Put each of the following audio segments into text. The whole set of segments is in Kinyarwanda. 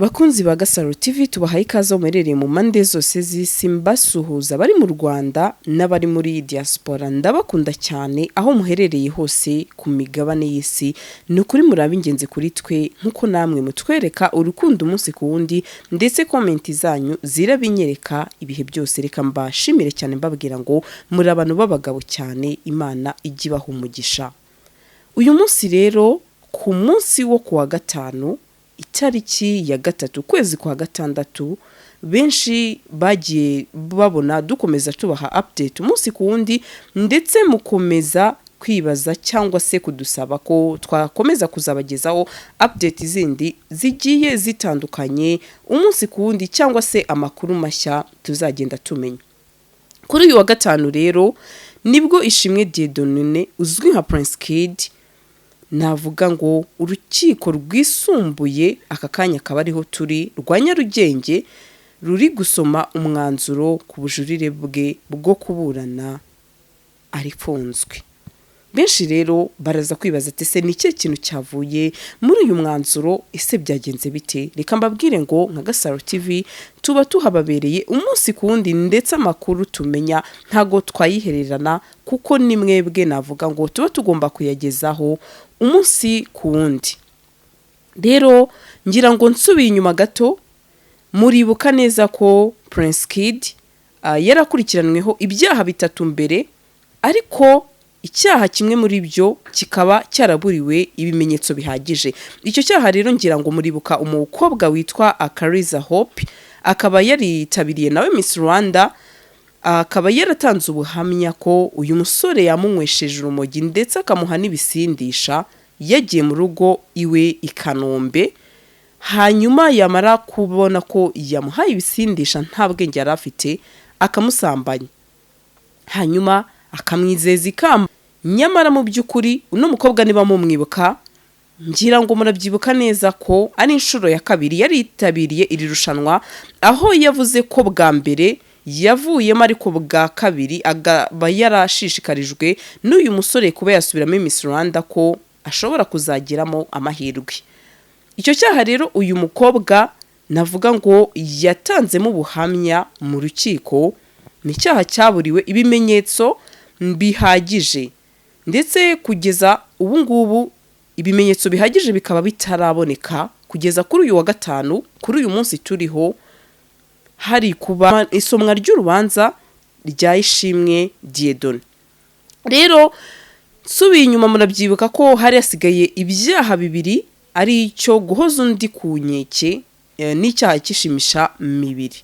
Bakunzi ba GASARO TV tubahaye ikaze muherereye mu mande zose z'isi mbasuhuza bari mu Rwanda n'abari muri diaspora ndabakunda cyane aho muherereye hose ku migabane y'isi n'ukuri murabe ingenzi kuri twe nkuko namwe mutwereka urukundo umunsi ku wundi ndetse comment zanyu zirabinyereka ibihe byose reka mbashimire cyane mbabwira ngo muri abantu b'abagabo cyane Imana igibaho umugisha. Uyu munsi rero ku munsi wo kuwa gatanu itariki ya gatatu kwezi kwa gatandatu benshi bagiye babona dukomeza tubaha update umunsi ku wundi ndetse mukomeza kwibaza cyangwa se kudusaba ko twakomeza kuzabagezaho update zindi zigiye zitandukanye umunsi ku wundi cyangwa se amakuru mashya tuzagenda tumenya. Kuri uyu wa gatanu rero nibwo ishimwe Dieudonné uzwi nka Prince Kid navuga ngo urukiko rwisumbuye aka kanya kabariho turi rwa Nyarugenge ruri gusoma umwanzuro ku bujurire bwe bwo kuburana arifunzwe. Benshi rero baraza kwibaza ati se ni cyo kintu cyavuye muri uyu mwanzuro ese byagenze bite? Reka mbabwire ngo nka GASARO TV tuba tuhababereye umunsi ku wundi ndetse amakuru tumenya ntago twayihererana kuko ni mwebwe navuga ngo tuba tugomba kuyagezaho umunsi ku wundi. Rero ngira ngo nsubiye inyuma gato muribuka neza ko Prince Kid yarakurikiranweho ibyaha bitatu mbere ariko icyaha kimwe muri byo kikaba cyaraburiwe ibimenyetso bihagije. Icyo cyaha rero ngira ngo muribuka umukobwa witwa Akariza Hope akaba yaritabiriye nawe Miss Rwanda akaba yaratanze ubuhamya ko uyu musore yamunywesheje urumogi ndetse akamuha n'ibisindisha yagiye mu rugo iwe i Kanombe hanyuma yamara kubona ko yamuhaye ibisindisha nta bwenge yari afite akamusambanya hanyuma akamwizeza ikamba. Nyamara mu by'ukuri uno mukobwa niba mumwibuka ngira ngo murabyibuka neza ko ari inshuro ya kabiri yaritabiriye iri rushanwa aho yavuze ko bwa mbere yavuyemo ariko bwa kabiri agaba yarashishikarijwe n'uyu musore kuba yasubiramo Miss Rwanda ko ashobora kuzagiramo amahirwe. Icyo cyaha rero uyu mukobwa navuga ngo yatanzemo ubuhamya mu rukiko ni cyaha cyaburiwe ibimenyetso bihagije ndetse kugeza ubu ngubu ibimenyetso bihagije bikaba bitaraboneka kugeza kuri uyu wa gatanu kuri uyu munsi turiho hari kuba isomwa ry'urubanza rya ishimwe Dieudonné. Rero subiye inyuma murabyibuka ko hari hasigaye ibyaha bibiri ari cyo guhoza undi ku nkeke n'icyaha cyishimisha mibiri.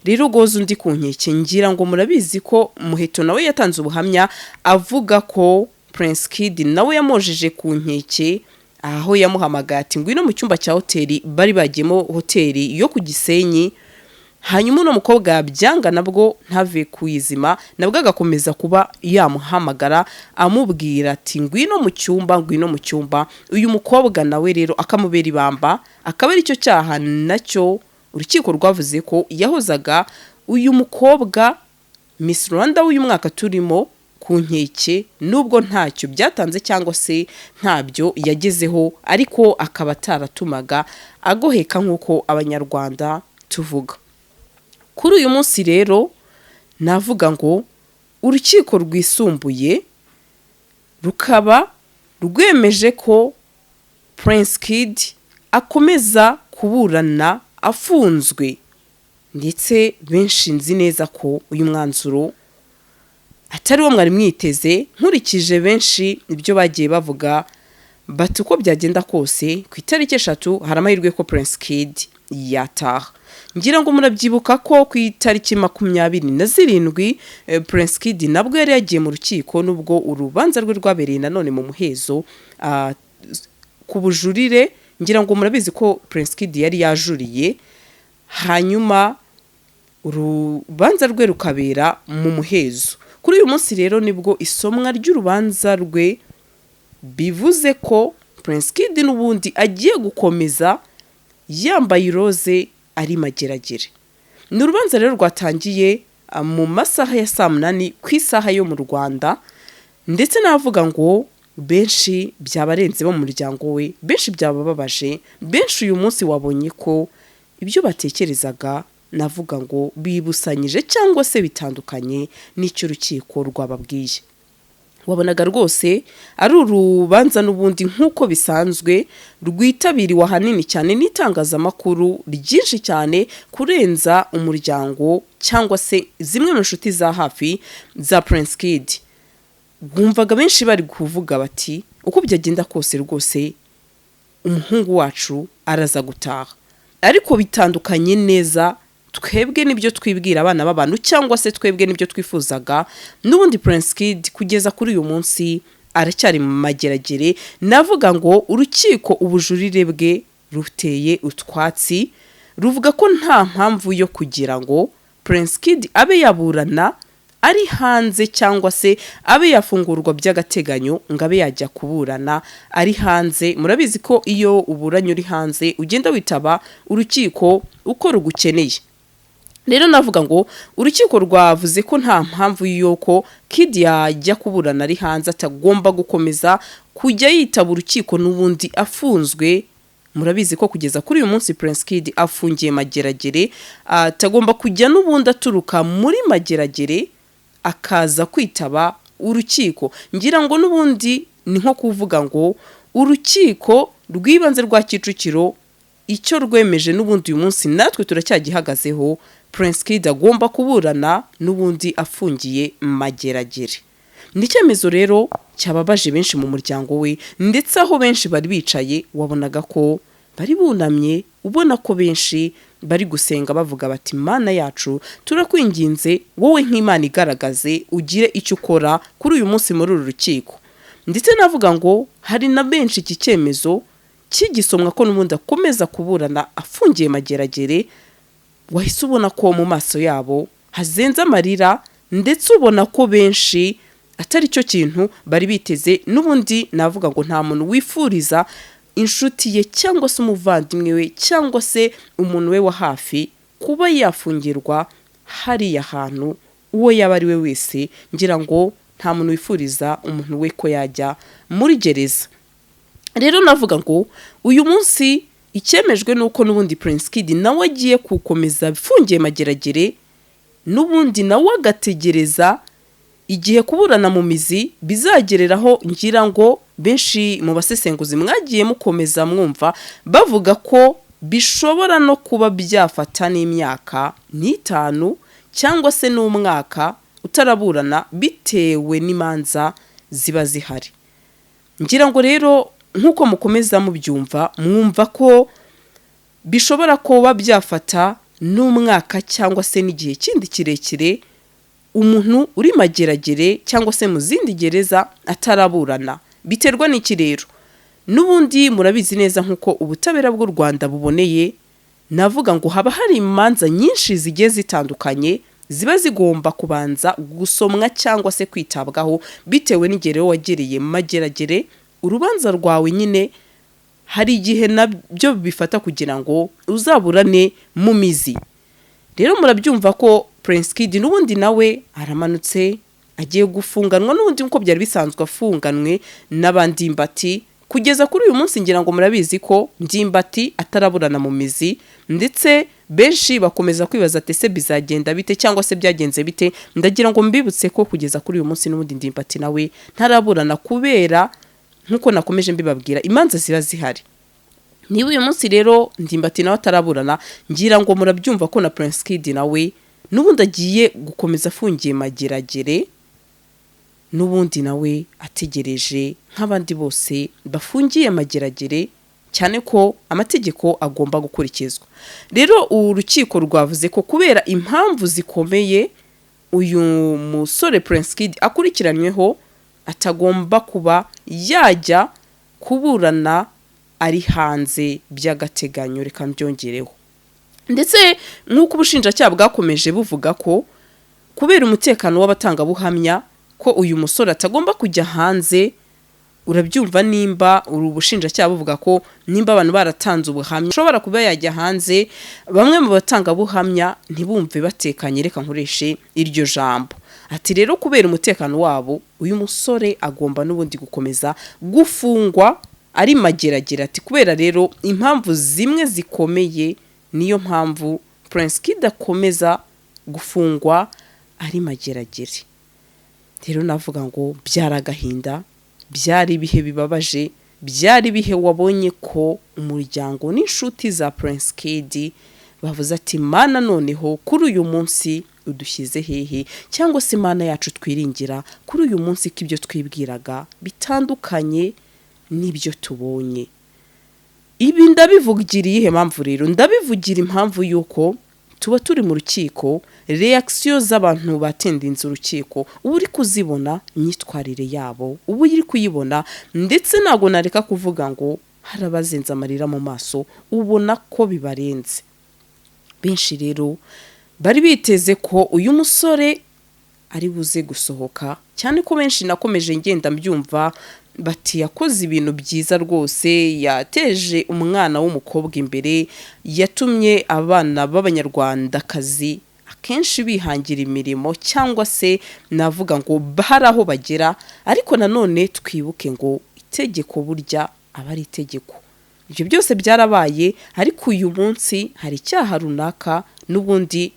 Rero goza undi ku nkeke ngira ngo murabizi ko Muheto nawe yatanze ubuhamya avuga ko Prince Kid nawe yamojeje ku nkeke aho yamuhamagaye ati ngwino mu cyumba cya hoteli bari bagiyemo hoteli yo ku Gisenyi hanyuma uno mukobwa yabyanga nabwo ntave kuyizima nabwo agakomeza kuba yamuhamagara amubwira ati ngwino mu cyumba. Uyu mukobwa nawe rero akamubera ibamba akaba ari cyo cyaha nacyo urukiko rwavuze ko yahozaga uyu mukobwa Miss Rwanda w'uyu mwaka turimo ku nkeke nubwo ntacyo byatanze cyangwa se ntabyo yagezeho ariko akaba ataratumaga agoheka nk'uko abanyarwanda tuvuga. Kuri uyu munsi rero navuga ngo urukiko rwisumbuye rukaba rwemeje ko Prince Kid akomeza kuburana afunzwe ndetse benshi nzi neza ko uyu mwanzuro atari wo mwari mwiteze nkurikije benshi ibyo bagiye bavuga bati uko byagenda kose ku itariki 3 hari amahirwe ko Prince Kid yataha. Ngira ngo murabyibuka ko ku itariki 27 Prince Kid nabwo yari yagiye mu rukiko nubwo urubanza rwe rwabereye nanone mu Muhezo ku bujurire. Ngira ngo murabizi ko Prince Kid yari yajuriye hanyuma urubanza rwe rukabera mu Muhezo. Kuri uyu munsi rero nibwo isomwa ry'urubanza rwe bivuze ko Prince Kid n'ubundi agiye gukomeza yambaye iroze ari mageragere. Ni urubanza rero rwatangiye mu masaha ya 8 ku isaha yo mu Rwanda ndetse navuga ngo benshi byabarenze bo mu muryango we, benshi byabababaje, benshi uyu munsi wabonye ko ibyo batekerezaga navuga ngo bibusanyije cyangwa se bitandukanye n'icyo urukiko rwababwiye. Wabonaga rwose ari urubanza n'ubundi nk'uko bisanzwe rwitabiriwe ahanini cyane n'itangazamakuru ryinshi cyane kurenza umuryango cyangwa se zimwe mu nshuti za hafi za Prince Kid. Bumvaga benshi bari kuvuga bati uko byagenda kose rwose umuhungu wacu araza gutaha, ariko bitandukanye neza twebwe nibyo twibwira abana b'abantu cyangwa se twebwe nibyo twifuzaga. N'ubundi Prince Kid kugeza kuri uyu munsi aracyari mu mageragere. Navuga ngo urukiko ubujurire bwe ruteye utwatsi, ruvuga ko nta mpamvu yo kugira ngo Prince Kid abe yaburana ari hanze cyangwa se abe yafungurwa by'agateganyo ngo abe yajya kuburana ari hanze. Murabizi ko iyo uburanye uri hanze ugenda witaba urukiko uko rugukeneye. Rero navuga ngo urukiko rwavuze ko nta mpamvu yuko Kid yajya kuburana ari hanze, atagomba gukomeza kujya yitaba urukiko n'ubundi afunzwe. Murabizi ko kugeza kuri uyu munsi Prince Kid afungiye mageragere, atagomba kujya n'ubundi aturuka muri mageragere akaza kwitaba urukiko. Ngira ngo n'ubundi ni nko kuvuga ngo urukiko rw'ibanze rwa Kicukiro icyo rwemeje n'ubundi uyu munsi natwe turacyagihagazeho. Prince Kid agomba kuburana n'ubundi afungiye mageragere. N'icyemezo rero cyababaje benshi mu muryango we, ndetse aho benshi bari bicaye wabonaga ko bari bunamye, ubona ko benshi bari gusenga bavuga bati Mana yacu turakwinginze wowe nk'Imana igaragaze ugire icyo ukora kuri uyu munsi muri uru rukiko. Ndetse navuga ngo hari na benshi iki cyemezo kigisomwa ko n'ubundi akomeza kuburana afungiye mageragere, wahise ubona ko mu maso yabo hazenze amarira, ndetse ubona ko benshi atari cyo kintu bari biteze. N'ubundi navuga ngo nta muntu wifuriza inshuti ye cyangwa se umuvandimwe we cyangwa se umuntu we wa hafi kuba yafungirwa hariya hantu uwo yaba ari we wese. Ngira ngo nta muntu wifuriza umuntu we ko yajya muri gereza. Rero navuga ngo uyu munsi icyemejwe nuko n'ubundi Prince Kid nawe agiye gukomeza afungiye mageragere, n'ubundi nawe agategereza igihe kuburana mu mizi bizagereraho. Ngira ngo benshi mu basesenguzi mwagiye mukomeza mwumva bavuga ko bishobora no kuba byafata n'imyaka 5 cyangwa se n'umwaka utaraburana bitewe n'imanza ziba zihari. Ngira ngo rero nkuko mukomeza mubyumva mwumva ko bishobora kuba byafata n'umwaka cyangwa se n'igihe kindi kirekire umuntu uri mageragere cyangwa se mu zindi gereza ataraburana. Biterwa n'iki rero? N'ubundi murabizi neza nkuko ubutabera bw'u Rwanda buboneye, navuga ngo haba hari imanza nyinshi zigiye zitandukanye ziba zigomba kubanza gusomwa cyangwa se kwitabwaho bitewe n'igihe wagereye mageragere. Urubanza rwawe nyine hari igihe nabyo bifata kugira ngo uzaburane mu mizi. Rero murabyumva ko Prince Kid n'ubundi nawe aramanutse agiye gufunganwa n'ubundi nkuko byari bisanzwe afunganwe n'abandi Ndimbati. Kugeza kuri uyu munsi ngira ngo murabizi ko Ndimbati ataraburana mu mizi, ndetse benshi bakomeza kwibaza ati se bizagenda bite cyangwa se byagenze bite. Ndagira ngo mbibutse ko kugeza kuri uyu munsi n'ubundi Ndimbati nawe ntaraburana kubera nkuko nakomeje mbibabwira imanza ziba zihari. Niba uyu munsi rero Ndimbati nawe ataraburana, ngira ngo murabyumva ko na Prince Kid nawe n'ubundi agiye gukomeza afungiye mageragere, n'ubundi nawe ategereje nk'abandi bose bafungiye mageragere, cyane ko amategeko agomba gukurikizwa. Rero urukiko rwavuze ko kubera impamvu zikomeye uyu musore Prince Kid akurikiranyweho atagomba kuba yajya kuburana ari hanze by'agateganyo. Reka mbyongereho. Ndetse nk'uko ubushinjacyaha bwakomeje buvuga ko kubera umutekano w'abatangabuhamya ko uyu musore atagomba kujya hanze. Urabyumva nimba ubushinjacyaha buvuga ko nimba abantu baratanze ubuhamya ushobora kuba yajya hanze, bamwe mu batangabuhamya ntibumve batekanye, reka nkoreshe iryo jambo, ati rero kubera umutekano wabo uyu musore agomba n'ubundi gukomeza gufungwa ari mageragere. Ati kubera rero impamvu zimwe zikomeye niyo mpamvu Prince Kid akomeza gufungwa ari mageragere. Rero navuga ngo byaragahinda, byari bihe bibabaje, byari bihe wabonye ko umuryango n'inshuti za Prince Kid bavuze ati mana noneho kuri uyu munsi udushyize hehe, cyangwa se mana yacu twiringira kuri uyu munsi k'ibyo twibwiraga bitandukanye n'ibyo tubonye. Ibi ndabivugira ihe mpamvu rero? Ndabivugira impamvu yuko tuba turi mu rukiko, reaction z'abantu batendinze urukiko ubu uri kuzibona, imyitwarire yabo ubu uri kuyibona, ndetse nago nareka kuvuga ngo harabazenza amarira mu maso, ubona ko bibarenze. Benshi rero bari biteze ko uyu musore ari buze gusohoka, cyane ko benshi nakomeje ngenda mbyumva bati yakoze ibintu byiza rwose, yateje umwana w'umukobwa imbere, yatumye abana b'abanyarwandakazi akenshi bihangira imirimo, cyangwa se navuga ngo hari aho bagera. Ariko nanone twibuke ngo itegeko burya aba ari itegeko. Ibyo byose byarabaye, ariko uyu munsi hari icyaha runaka n'ubundi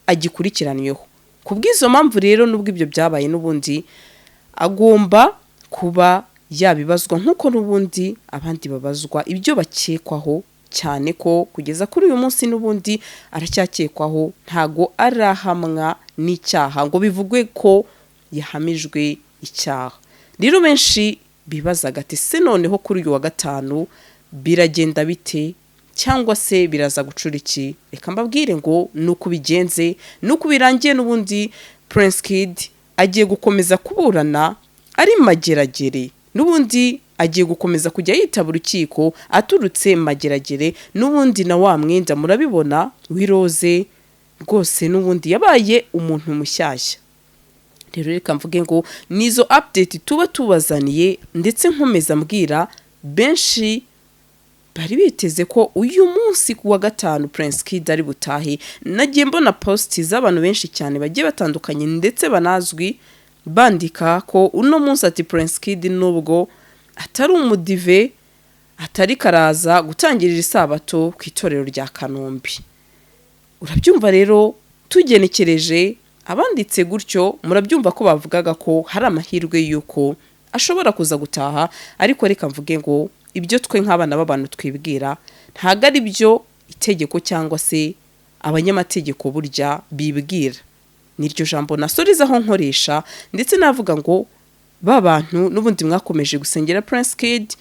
agikurikiranyweho. Kubw'izo mpamvu rero nubwo ibyo byabaye n'ubundi agomba kuba yabibazwa nk'uko n'ubundi abandi babazwa ibyo bakekwaho, cyane ko kugeza kuri uyu munsi n'ubundi aracyakekwaho, ntago arahamwa n'icyaha ngo bivugwe ko yahamijwe icyaha. Rero benshi bibazaga ati se noneho kuri uyu wa gatanu biragenda bite, cyangwa se biraza gucura iki? Reka mbabwire ngo nuko bigenze, nuko birangiye. N'ubundi Prince Kid agiye gukomeza kuburana ari mageragere, n'ubundi agiye gukomeza kujya yitaba urukiko aturutse mageragere. N'ubundi na wa mwenda murabibona wiroze rwose, n'ubundi yabaye umuntu mushyashya. Rero reka mvuge ngo nizo update tuba tubazaniye, ndetse nkomeza mbwira benshi bari biteze ko uyu munsi ku wa gatanu Prince Kid ari butahe. Nagiye mbona post z'abantu benshi cyane bagiye batandukanye ndetse banazwi bandika ko uno munsi ati Prince Kid nubwo atari umudive, atari karaza gutangirira isabato ku itorero rya Kanombe. Urabyumva rero, tugenekereje abanditse gutyo murabyumva ko bavugaga ko hari amahirwe yuko ashobora kuza gutaha. Ariko reka mvuge ngo ibyo twe nk'abana b'abantu twibwira ntago ari byo itegeko cyangwa se abanyamategeko burya bibwira. Niryo jambo nasorizaho nkoresha, ndetse navuga ngo babantu n'ubundi mwakomeje gusengera Prince Kid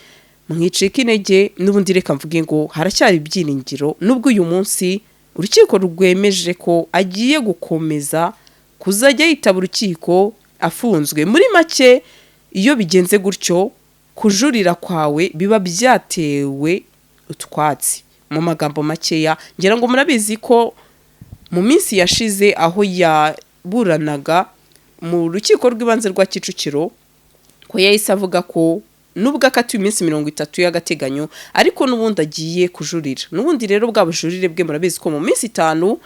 mwicika intege. N'ubundi reka mvuge ngo haracyari ibyiringiro, nubwo uyu munsi urukiko rwemeje ko agiye gukomeza kuzajya yitaba urukiko afunzwe. Muri make iyo bigenze gutyo, kujurira kwawe biba byatewe utwatsi. Mu magambo makeya, ngira ngo murabizi ko mu minsi yashize aho yaburanaga mu rukiko rw'ibanze rwa Kicukiro, ko yahise avuga ko nubwo akatiwe iminsi 30 y'agateganyo, ariko n'ubundi agiye kujurira. N'ubundi rero bwa bujurire bwe murabizi ko mu minsi 5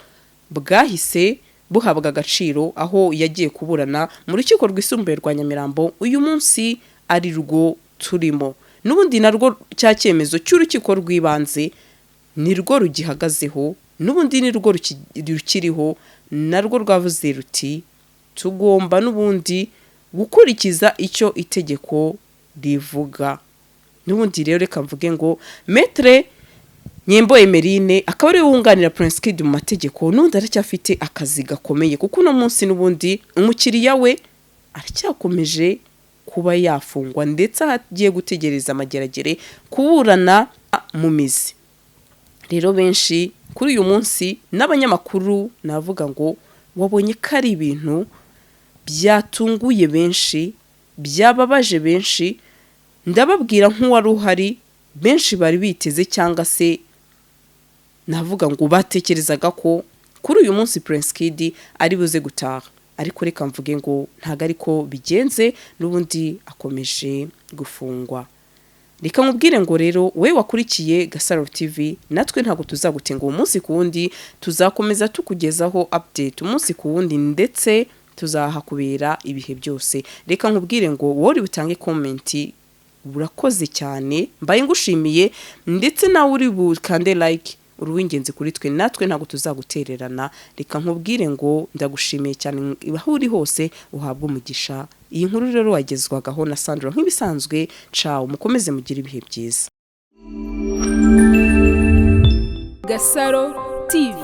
bwahise buhabwa agaciro, aho yagiye kuburana mu rukiko rwisumbuye rwa Nyamirambo. Uyu munsi ari rwo turimo. N'ubundi narwo cya cyemezo cy'urukiko rw'ibanze nirwo rugihagazeho, n'ubundi nirwo rukiriho, narwo rwavuze ruti tugomba n'ubundi gukurikiza icyo itegeko rivuga. N'ubundi rero reka mvuge ngo Maître Nyembo Emeline akaba ari wunganira Prince Kid mu mategeko, n'undi aracyafite akazi gakomeye, kuko uno munsi n'ubundi umukiriya we aracyakomeje kuba yafungwa, ndetse agiye gutegereza amageragere kuburana mu mizi. Rero benshi kuri uyu munsi n'abanyamakuru navuga ngo wabonye ko ari ibintu byatunguye benshi, byababaje benshi. Ndababwira nk'uwari uhari, benshi bari biteze cyangwa se navuga ngo batekerezaga ko kuri uyu munsi Prince Kid ari buze gutaha. Ariko reka mvuge ngo ntago ariko bigenze, n'ubundi akomeje gufungwa. Reka nkubwire ngo rero we wakurikiye GASARO TV, natwe ntago tuzagutenga umunsi ku wundi, tuzakomeza tukugezaho update umunsi ku wundi, ndetse tuzahakubera ibihe byose. Reka nkubwire ngo wowe butange comment, urakoze cyane, mbaye ngushimiye, ndetse nawe uri bukande like, uruwingenzi kuri twe, natwe ntago tuzagutererana. Reka nkubwire ngo ndagushimiye cyane, aho uri hose uhabwa umugisha. Iyi nkuru rero wagezwagaho na Sandra nk'ibisanzwe. Ciao, mukomeze mugira ibihe byiza. GASARO TV.